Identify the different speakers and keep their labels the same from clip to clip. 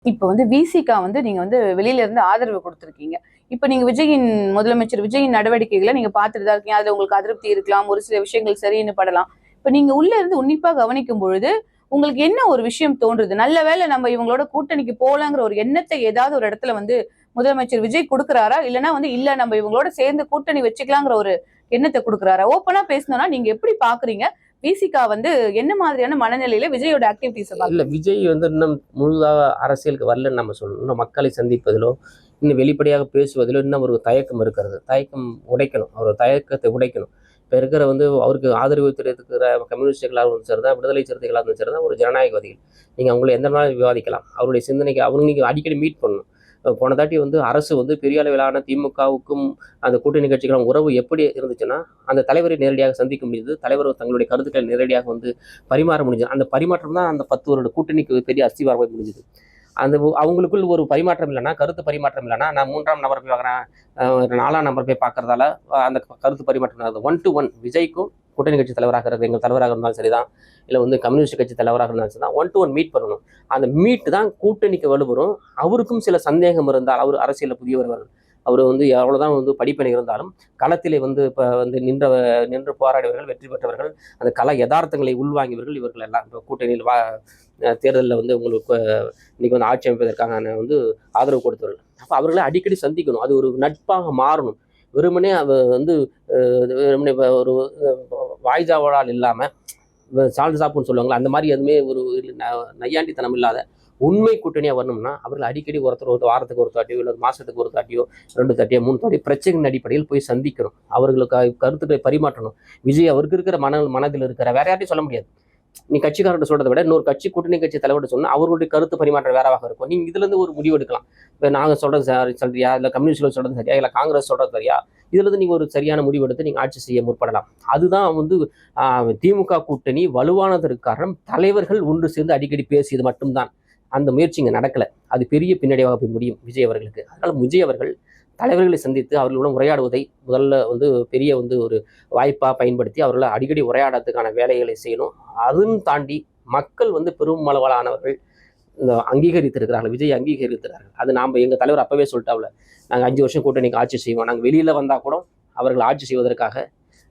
Speaker 1: இப்ப வந்து விசிகா வந்து நீங்க வந்து வெளியில இருந்து ஆதரவு கொடுத்திருக்கீங்க. இப்ப நீங்க முதலமைச்சர் விஜயின் நடவடிக்கைகள நீங்க பார்த்துட்டு தான் இருக்கீங்க. அதுல உங்களுக்கு அதிருப்தி இருக்கலாம். ஒரு சில விஷயங்கள் சரின்னு படலாம். இப்ப நீங்க உள்ள இருந்து உன்னிப்பா கவனிக்கும் பொழுது, உங்களுக்கு என்ன ஒரு விஷயம் தோன்றுது? நல்ல வேளை நம்ம இவங்களோட கூட்டணிக்கு போலாங்கிற ஒரு எண்ணத்தை ஏதாவது ஒரு இடத்துல வந்து முதலமைச்சர் விஜய் குடுக்குறாரா? இல்லன்னா வந்து இல்ல நம்ம இவங்களோட சேர்ந்து கூட்டணி வச்சுக்கலாங்கிற ஒரு எண்ணத்த குடுக்குறாரா? ஓப்பனா பேசணும்னா நீங்க எப்படி பார்க்குறீங்க? விசிகா வந்து என்ன மாதிரியான மனநிலையில விஜயோட ஆக்டிவிட்டீஸ
Speaker 2: இல்ல
Speaker 1: பார்க்குறீங்க?
Speaker 2: விஜய் வந்து இன்னும் முழுதாக அரசியலுக்கு வரலன்னு நம்ம சொல்லணும். இன்னும் மக்களை சந்திப்பதிலோ, இன்னும் வெளிப்படையாக பேசுவதிலோ இன்னும் ஒரு தயக்கம் இருக்கிறது. தயக்கம் உடைக்கணும். அவர் தயக்கத்தை உடைக்கணும். இப்ப இருக்கிற வந்து அவருக்கு ஆதரவு தெரிவிக்கிற கம்யூனிஸ்டுகளாக இருந்தாலும் சரிதான், விடுதலை சிறுத்தைகளாக இருந்தாலும் சரிதான், ஒரு ஜனநாயகவாதிகள். நீங்க அவங்கள எந்த நாளும் விவாதிக்கலாம். அவருடைய சிந்தனைக்கு அவங்க நீங்க அடிக்கடி மீட் பண்ணணும். போன தாட்டி வந்து அரசு வந்து பெரிய அளவிலான திமுகவுக்கும் அந்த கூட்டணி கட்சிகளும் உறவு எப்படி இருந்துச்சுன்னா, அந்த தலைவரை நேரடியாக சந்திக்க முடியுது. தலைவர் தங்களுடைய கருத்துக்களை நேரடியாக வந்து பரிமாற முடிஞ்சது. அந்த பரிமாற்றம் தான் அந்த 10 வருட கூட்டணிக்கு பெரிய அஸ்திவாரமாக முடிஞ்சது. அந்த அவங்களுக்குள் ஒரு பரிமாற்றம் இல்லைன்னா, கருத்து பரிமாற்றம் இல்லைன்னா, நான் 3ஆம் நபர் போய் பார்க்குறேன், 4ஆம் நபர் போய் பார்க்கறதால அந்த கருத்து பரிமாற்றம் ஒன் டு ஒன் விஜய்க்கும் கூட்டணி கட்சி தலைவராக இருக்கிறது எங்கள் தலைவராக இருந்தாலும் சரிதான், இல்லை வந்து கம்யூனிஸ்ட் கட்சி தலைவராக இருந்தாலும் சரிதான், ஒன் டு ஒன் மீட் பண்ணணும். அந்த மீட் தான் கூட்டணிக்கு வலுவரும். அவருக்கும் சில சந்தேகம் இருந்தால், அவர் அரசியலில் புதியவர், அவர் வந்து எவ்வளோதான் வந்து படிப்பினை இருந்தாலும் களத்திலே வந்து இப்போ வந்து நின்று போராடியவர்கள், வெற்றி பெற்றவர்கள், அந்த கள யதார்த்தங்களை உள்வாங்கியவர்கள் இவர்கள் எல்லாம். இப்போ கூட்டணியில் தேர்தலில் வந்து உங்களுக்கு இன்னைக்கு வந்து ஆட்சி அமைப்பதற்காக வந்து ஆதரவு கொடுத்தவர்கள். அப்போ அவர்களை அடிக்கடி சந்திக்கணும். அது ஒரு நட்பாக மாறணும். வெறுமனே வந்து வெறுமனே ஒரு வாய்ஜாவலால் இல்லாமல் சால்ட் சாப்புன்னு சொல்லுவாங்களா, அந்த மாதிரி எதுவுமே ஒரு நையாண்டித்தனம் இல்லாத உண்மை கூட்டணியாக வரணும்னா அவர்கள் அடிக்கடி ஒருத்தர் ஒரு வாரத்துக்கு ஒரு தாட்டியோ, இல்லை மாதத்துக்கு ஒரு தாட்டியோ, 2 தாட்டியோ, 3 தாட்டியோ பிரச்சனையின் அடிப்படையில் போய் சந்திக்கணும். அவர்களுக்கு கருத்துக்களை பரிமாற்றணும். விஜய் அவருக்கு இருக்கிற மனதில் இருக்கிற வேற யார்ட்டையும் சொல்ல முடியாது. நீ கட்சிக்காரர்கிட்ட சொல்றதை விட இன்னொரு கூட்டணி கட்சி தலைவர்கிட்ட சொன்னா அவர்களுடைய கருத்து பரிமாற்றம் வேறவாக இருக்கும். நீங்க இதுல இருந்து ஒரு முடிவு எடுக்கலாம். இப்போ நாங்க சொல்றது சரியா, இல்லை கம்யூனிஸ்ட்கள் சொல்றது சரியா, இல்லை காங்கிரஸ் சொல்றது சரியா, இதுல இருந்து நீங்க ஒரு சரியான முடிவு எடுத்து நீங்க ஆட்சி செய்ய முற்படலாம். அதுதான் வந்து திமுக கூட்டணி வலுவானதற்கு காரணம் தலைவர்கள் ஒன்று சேர்ந்து அடிக்கடி பேசியது மட்டும்தான். அந்த முயற்சி இங்கே நடக்கலை. அது பெரிய பின்னடைவாக போய் முடியும் விஜய் அவர்களுக்கு. அதனால் விஜய் அவர்கள் தலைவர்களை சந்தித்து அவர்களுடன் உரையாடுவதை முதல்ல வந்து பெரிய வந்து ஒரு வாய்ப்பாக பயன்படுத்தி அவர்களை அடிக்கடி உரையாடுறதுக்கான வேலைகளை செய்யணும். அதுவும் தாண்டி மக்கள் வந்து பெருமளவானவர்கள் இந்த அங்கீகரித்திருக்கிறார்கள், விஜய் அங்கீகரித்திருக்கிறார்கள். அது நாம் எங்கள் தலைவர் அப்பவே சொல்லிட்டாவில், நாங்கள் 5 வருஷம் கூட்டணிக்கு ஆட்சி செய்வோம், நாங்கள் வெளியில் வந்தால் கூட அவர்கள் ஆட்சி செய்வதற்காக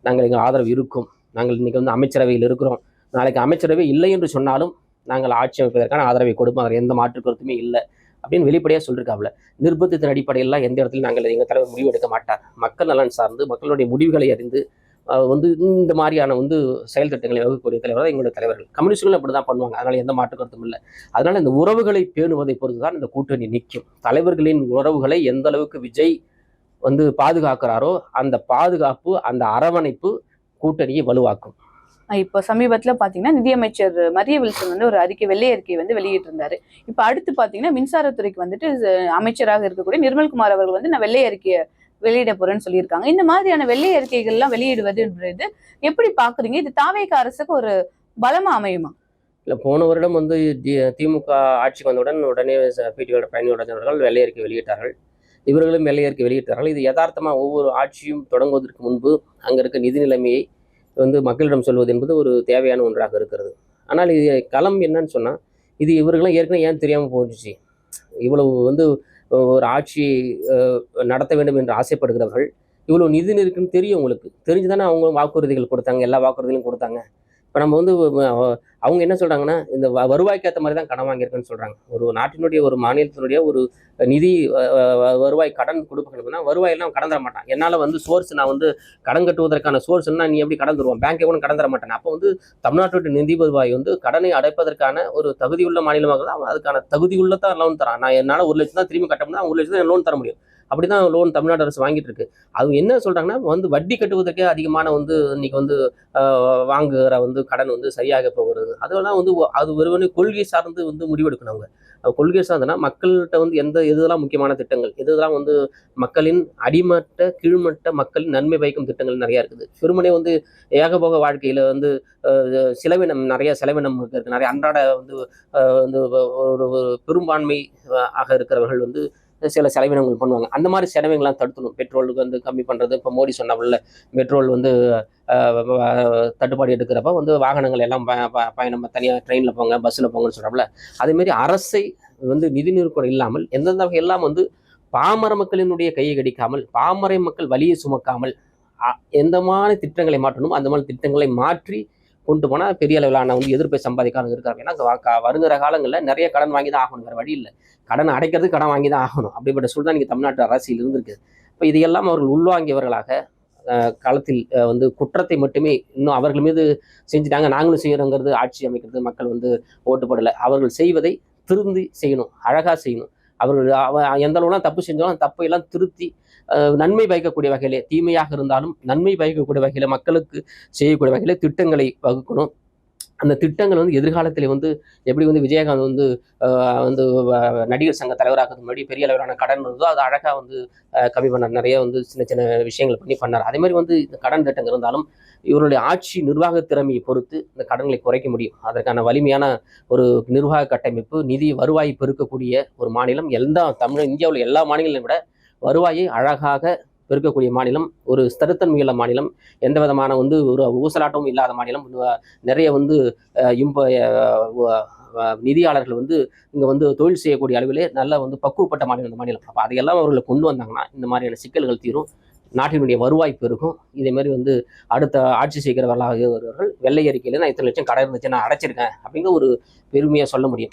Speaker 2: நாங்கள் எங்கள் ஆதரவு இருக்கும், நாங்கள் இன்றைக்கி வந்து அமைச்சரவையில் இருக்கிறோம், நாளைக்கு அமைச்சரவை இல்லை என்று சொன்னாலும் நாங்கள் ஆட்சி அமைப்பதற்கான ஆதரவை கொடுப்போம், அதில் எந்த மாற்று கருத்துமே இல்லை அப்படின்னு வெளிப்படையாக சொல்லியிருக்காப்புல. நிர்பந்தத்தின் அடிப்படையெல்லாம் எந்த இடத்துல நாங்கள் எங்கள் தலைவர் முடிவு எடுக்க மாட்டார். மக்கள் நலன் சார்ந்து மக்களுடைய முடிவுகளை அறிந்து வந்து இந்த மாதிரியான வந்து செயல் திட்டங்களை வகுக்கக்கூடிய தலைவர் தான் எங்களுடைய தலைவர்கள். கம்யூனிஸ்டுகளும் அப்படி தான் பண்ணுவாங்க. அதனால் எந்த மாற்று கருத்தும் இல்லை. அதனால் இந்த உறவுகளை பேணுவதை பொறுத்து தான் இந்த கூட்டணி நிற்கும். தலைவர்களின் உறவுகளை எந்த அளவுக்கு விஜய் வந்து பாதுகாக்கிறாரோ அந்த பாதுகாப்பு, அந்த அரவணைப்பு கூட்டணியை வலுவாக்கும்.
Speaker 1: இப்போ சமீபத்துல பாத்தீங்கன்னா நிதியமைச்சர் மரிய வில்சன் வந்து ஒரு வெள்ளை அறிக்கை வந்து வெளியிட்டு இருந்தாரு. இப்ப அடுத்து பாத்தீங்கன்னா மின்சாரத்துறைக்கு வந்துட்டு அமைச்சராக இருக்கக்கூடிய நிர்மல்குமார் அவர்கள் வந்து நான் வெள்ளை அறிக்கையை வெளியிட போறேன்னு சொல்லியிருக்காங்க. இந்த மாதிரியான வெள்ளை அறிக்கைகள் எல்லாம் வெளியிடுவதுன்றது எப்படி பாக்குறீங்க? இது தாவேக அரசுக்கு ஒரு பலமா அமையுமா?
Speaker 2: இல்லை, போன வருடம் வந்து திமுக ஆட்சிக்கு வந்தவுடன் உடனே பிடிஓட பயணியுடன் அவர்கள் வெள்ளை அறிக்கை வெளியிட்டார்கள். இவர்களும் வெள்ளை அறிக்கை வெளியிட்டார்கள். இது யதார்த்தமாக ஒவ்வொரு ஆட்சியும் தொடங்குவதற்கு முன்பு அங்கே இருக்க நிதி நிலைமையை வந்து மக்களிடம் சொல்வது என்பது ஒரு தேவையான ஒன்றாக இருக்கிறது. ஆனால் இது களம் என்னன்னு சொன்னால், இது இவர்களும் ஏற்கனவே ஏன் தெரியாமல் போச்சு. இவ்வளவு வந்து ஒரு ஆட்சி நடத்த வேண்டும் என்று ஆசைப்படுகிறவர்கள் இவ்வளவு நிதி இருக்குன்னு தெரியும். உங்களுக்கு தெரிஞ்சு தானே அவங்க வாக்குறுதிகள் கொடுத்தாங்க, எல்லா வாக்குறுதிகளும் கொடுத்தாங்க. இப்போ நம்ம வந்து அவங்க என்ன சொல்கிறாங்கன்னா, இந்த வருவாய்க்கு ஏற்ற மாதிரி தான் கடன் வாங்கியிருக்குன்னு சொல்கிறாங்க. ஒரு நாட்டினுடைய ஒரு மாநிலத்தினுடைய ஒரு நிதி வருவாய் கடன் கொடுக்கணும்னா வருவாயெல்லாம் கடன் தர மாட்டான். என்னால் வந்து சோர்ஸ் நான் வந்து கடன் கட்டுவதற்கான சோர்ஸ்னா நீ எப்படி கடன் தருவோம்? பேங்கை கூட கடன் தர மாட்டேன். அப்போ வந்து தமிழ்நாட்டுடைய நிதி வருவாய் வந்து கடனை அடைப்பதற்கான ஒரு தகுதியுள்ள மாநிலமாக தான் அதுக்கான தகுதியுள்ள தான் லோன் தரான். நான் என்னால் 1 லட்சம் தான் திரும்பி கட்ட முடியும், 1 லட்சம் தான் லோன் தர முடியும். அப்படிதான் லோன் தமிழ்நாடு அரசு வாங்கிட்டு இருக்கு. அவங்க என்ன சொல்றாங்கன்னா, வந்து வட்டி கட்டுவதற்கே அதிகமான வந்து இன்னைக்கு வந்து வாங்குகிற வந்து கடன் வந்து சரியாக போகிறது. அதெல்லாம் வந்து அது ஒருவனே கொள்கை சார்ந்து வந்து முடிவெடுக்கணும். அவங்க கொள்கை சார்ந்தனா மக்கள்கிட்ட வந்து எதெல்லாம் முக்கியமான திட்டங்கள், எதெல்லாம் வந்து மக்களின் அடிமட்ட கீழ்மட்ட மக்களின் நன்மை பயக்கும் திட்டங்கள் நிறைய இருக்குது. வெறுமனே வந்து ஏகபோக வாழ்க்கையில வந்து செலவினம் நிறைய செலவினம் இருக்கு. நிறைய அன்றாட வந்து ஒரு பெரும்பான்மை ஆக இருக்கிறவர்கள் வந்து சில செலவினங்கள் பண்ணுவாங்க. அந்த மாதிரி செலவினங்கள்லாம் தடுக்கணும். பெட்ரோலுக்கு வந்து கம்மி பண்ணுறது. இப்போ மோடி சொன்னாப்புல பெட்ரோல் வந்து தட்டுப்பாடு எடுக்கிறப்ப வந்து வாகனங்கள் எல்லாம் பயணம் தனியாக ட்ரெயினில் போங்க, பஸ்ஸில் போங்கன்னு சொல்கிறாப்புல. அதேமாரி அரசை வந்து நிதி நெருக்கடி இல்லாமல் எந்தெந்த வகையெல்லாம் வந்து பாமர மக்களினுடைய கையை கடிக்காமல் பாமர மக்கள் வலியை சுமக்காமல் எந்த மாதிரி திட்டங்களை மாற்றணும் அந்த மாதிரி திட்டங்களை மாற்றி கொண்டு போனால் பெரிய அளவிலான வந்து எதிர்ப்பை சம்பாதிக்காமல் இருக்காங்க. ஏன்னா வருகிற காலங்களில் நிறைய கடன் வாங்கி தான் ஆகணும், வேறு வழி இல்லை. கடன் அடைக்கிறதுக்கு கடன் வாங்கி தான் ஆகணும். அப்படிப்பட்ட சூழ்நிலை நீங்கள் தமிழ்நாட்டு அரசியல் இருந்திருக்கு. இப்போ இதையெல்லாம் அவர்கள் உள்வாங்கியவர்களாக களத்தில் வந்து குற்றத்தை மட்டுமே இன்னும் அவர்கள் மீது செஞ்சுட்டாங்க, நாங்களும் செய்யறோங்கிறது ஆட்சி அமைக்கிறது மக்கள் வந்து ஓட்டு போடலை. அவர்கள் செய்வதை திருந்தி செய்யணும், அழகாக செய்யணும். அவர்கள் எந்த அளவுலாம் தப்பு செஞ்சாலும் தப்பையெல்லாம் திருத்தி நன்மை பயக்கக்கூடிய வகையிலே, தீமையாக இருந்தாலும் நன்மை பயக்கக்கூடிய வகையில, மக்களுக்கு செய்யக்கூடிய வகையில திட்டங்களை வகுக்கணும். அந்த திட்டங்கள் வந்து எதிர்காலத்தில் வந்து எப்படி வந்து விஜயகாந்த் வந்து வந்து நடிகர் சங்க தலைவராகிறது முன்னாடி பெரிய அளவிலான கடன் இருந்ததோ அதை அழகாக வந்து கம்மி பண்ணார். நிறைய வந்து சின்ன சின்ன விஷயங்கள் பண்ணி பண்ணார். அதே மாதிரி வந்து இந்த கடன் திட்டங்கள் இருந்தாலும் இவருடைய ஆட்சி நிர்வாக திறமையை பொறுத்து இந்த கடன்களை குறைக்க முடியும். அதற்கான வலிமையான ஒரு நிர்வாக கட்டமைப்பு, நிதி வருவாய் பெருக்கக்கூடிய ஒரு மாநிலம் இந்தியாவில் எல்லா மாநிலங்களையும் விட வருவாயை அழகாக பெருக்கக்கூடிய மாநிலம், ஒரு ஸ்திரத்தன்மையுள்ள மாநிலம், எந்த விதமான வந்து ஒரு ஊசலாட்டமும் இல்லாத மாநிலம், நிறைய வந்து நிதியாளர்கள் வந்து இங்கே வந்து தொழில் செய்யக்கூடிய அளவிலே நல்ல வந்து பக்குவப்பட்ட மாநிலம் இந்த மாநிலம். அப்போ அதையெல்லாம் அவர்களை கொண்டு வந்தாங்கன்னா இந்த மாதிரியான சிக்கல்கள் தீரும், நாட்டினுடைய வருவாய் பெருகும். இதே மாதிரி வந்து அடுத்த ஆட்சி செய்கிறவர்களாக வருவர்கள் வெள்ளை அறிக்கையில் நான் இத்தனை லட்சம் கடை இருந்துச்சு நான் அடைச்சிருக்கேன் அப்படிங்கிற ஒரு பெருமையாக சொல்ல முடியும்.